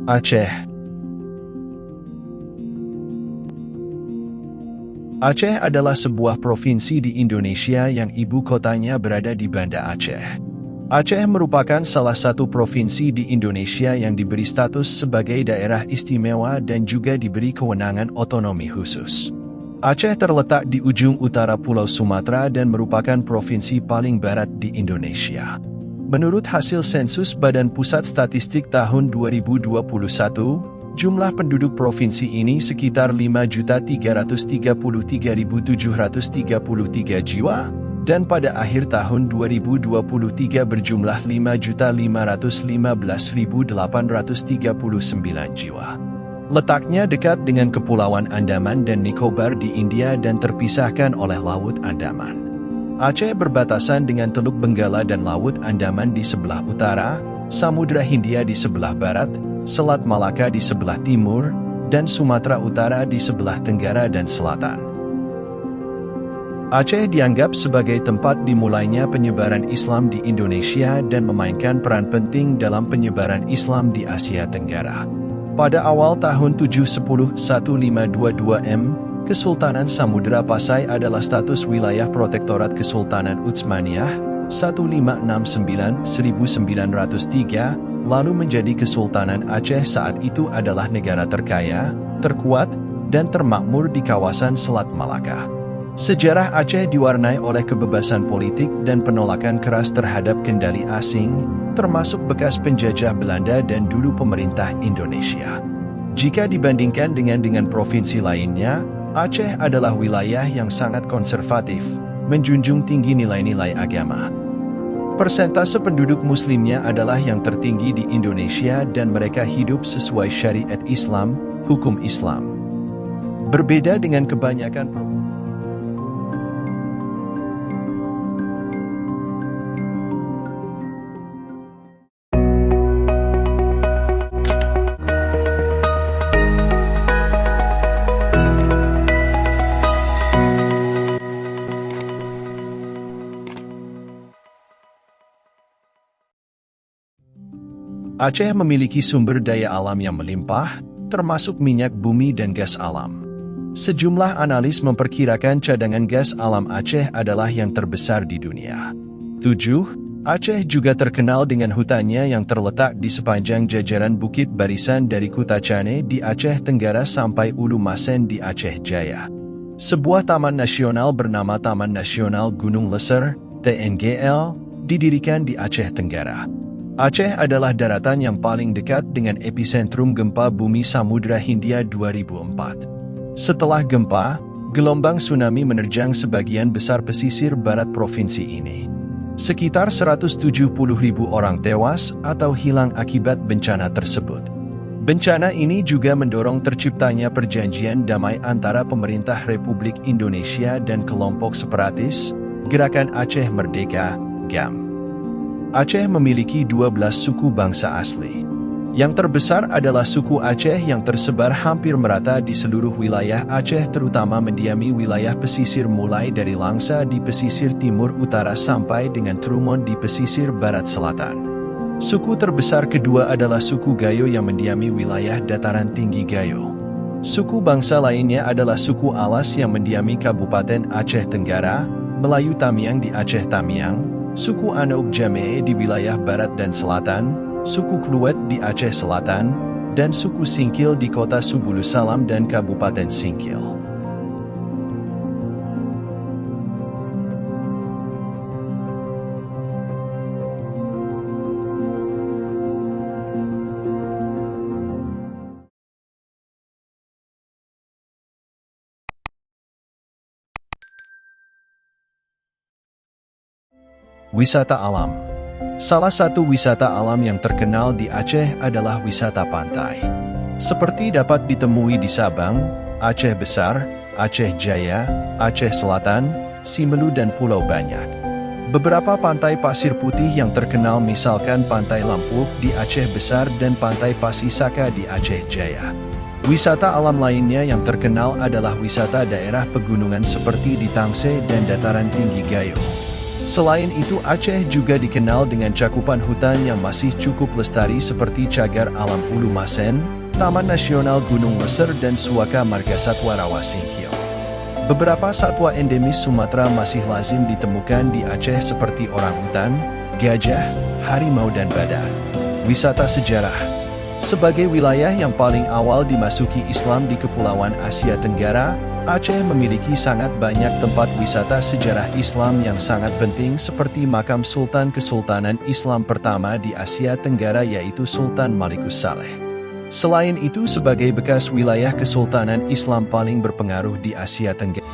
Aceh. Aceh adalah sebuah provinsi di Indonesia yang ibu kotanya berada di Banda Aceh. Aceh merupakan salah satu provinsi di Indonesia yang diberi status sebagai daerah istimewa dan juga diberi kewenangan otonomi khusus. Aceh terletak di ujung utara Pulau Sumatera dan merupakan provinsi paling barat di Indonesia. Menurut hasil sensus Badan Pusat Statistik tahun 2021, jumlah penduduk provinsi ini sekitar 5.333.733 jiwa, dan pada akhir tahun 2023 berjumlah 5.515.839 jiwa. Letaknya dekat dengan Kepulauan Andaman dan Nicobar di India dan terpisahkan oleh Laut Andaman. Aceh berbatasan dengan Teluk Benggala dan Laut Andaman di sebelah utara, Samudra Hindia di sebelah barat, Selat Malaka di sebelah timur, dan Sumatera Utara di sebelah tenggara dan selatan. Aceh dianggap sebagai tempat dimulainya penyebaran Islam di Indonesia dan memainkan peran penting dalam penyebaran Islam di Asia Tenggara. Pada awal tahun 710 1522 Kesultanan Samudra Pasai adalah status wilayah protektorat Kesultanan Utsmaniyah 1569-1903, lalu menjadi Kesultanan Aceh saat itu adalah negara terkaya, terkuat, dan termakmur di kawasan Selat Malaka. Sejarah Aceh diwarnai oleh kebebasan politik dan penolakan keras terhadap kendali asing, termasuk bekas penjajah Belanda dan dulu pemerintah Indonesia. Jika dibandingkan dengan provinsi lainnya, Aceh adalah wilayah yang sangat konservatif, menjunjung tinggi nilai-nilai agama. Persentase penduduk muslimnya adalah yang tertinggi di Indonesia dan mereka hidup sesuai syariat Islam, hukum Islam. Berbeda dengan kebanyakan provinsi. Aceh memiliki sumber daya alam yang melimpah, termasuk minyak bumi dan gas alam. Sejumlah analis memperkirakan cadangan gas alam Aceh adalah yang terbesar di dunia. 7. Aceh juga terkenal dengan hutannya yang terletak di sepanjang jajaran bukit barisan dari Kutacane di Aceh Tenggara sampai Ulu Masen di Aceh Jaya. Sebuah taman nasional bernama Taman Nasional Gunung Leser, TNGL, didirikan di Aceh Tenggara. Aceh adalah daratan yang paling dekat dengan epicentrum gempa bumi Samudra Hindia 2004. Setelah gempa, gelombang tsunami menerjang sebagian besar pesisir barat provinsi ini. Sekitar 170.000 orang tewas atau hilang akibat bencana tersebut. Bencana ini juga mendorong terciptanya perjanjian damai antara pemerintah Republik Indonesia dan kelompok separatis, Gerakan Aceh Merdeka, GAM. Aceh memiliki 12 suku bangsa asli. Yang terbesar adalah suku Aceh yang tersebar hampir merata di seluruh wilayah Aceh, terutama mendiami wilayah pesisir mulai dari Langsa di pesisir timur utara sampai dengan Trumon di pesisir barat selatan. Suku terbesar kedua adalah suku Gayo yang mendiami wilayah dataran tinggi Gayo. Suku bangsa lainnya adalah suku Alas yang mendiami Kabupaten Aceh Tenggara, Melayu Tamiang di Aceh Tamiang, suku Anouk Jamee di wilayah barat dan selatan, suku Kluwet di Aceh Selatan, dan suku Singkil di kota Subulu Salam dan Kabupaten Singkil. Wisata alam. Salah satu wisata alam yang terkenal di Aceh adalah wisata pantai. Seperti dapat ditemui di Sabang, Aceh Besar, Aceh Jaya, Aceh Selatan, Simelu dan Pulau Banyak. Beberapa pantai pasir putih yang terkenal misalkan Pantai Lampuk di Aceh Besar dan Pantai Pasisaka di Aceh Jaya. Wisata alam lainnya yang terkenal adalah wisata daerah pegunungan seperti di Tangse dan dataran tinggi Gayo. Selain itu, Aceh juga dikenal dengan cakupan hutan yang masih cukup lestari seperti Cagar Alam Ulu Masen, Taman Nasional Gunung Leser dan Suaka Margasatwa Rawa Singkil. Beberapa satwa endemis Sumatera masih lazim ditemukan di Aceh seperti orangutan, gajah, harimau dan badak. Wisata sejarah. Sebagai wilayah yang paling awal dimasuki Islam di Kepulauan Asia Tenggara, Aceh memiliki sangat banyak tempat wisata sejarah Islam yang sangat penting seperti makam Sultan Kesultanan Islam pertama di Asia Tenggara yaitu Sultan Malikus Saleh. Selain itu sebagai bekas wilayah Kesultanan Islam paling berpengaruh di Asia Tenggara.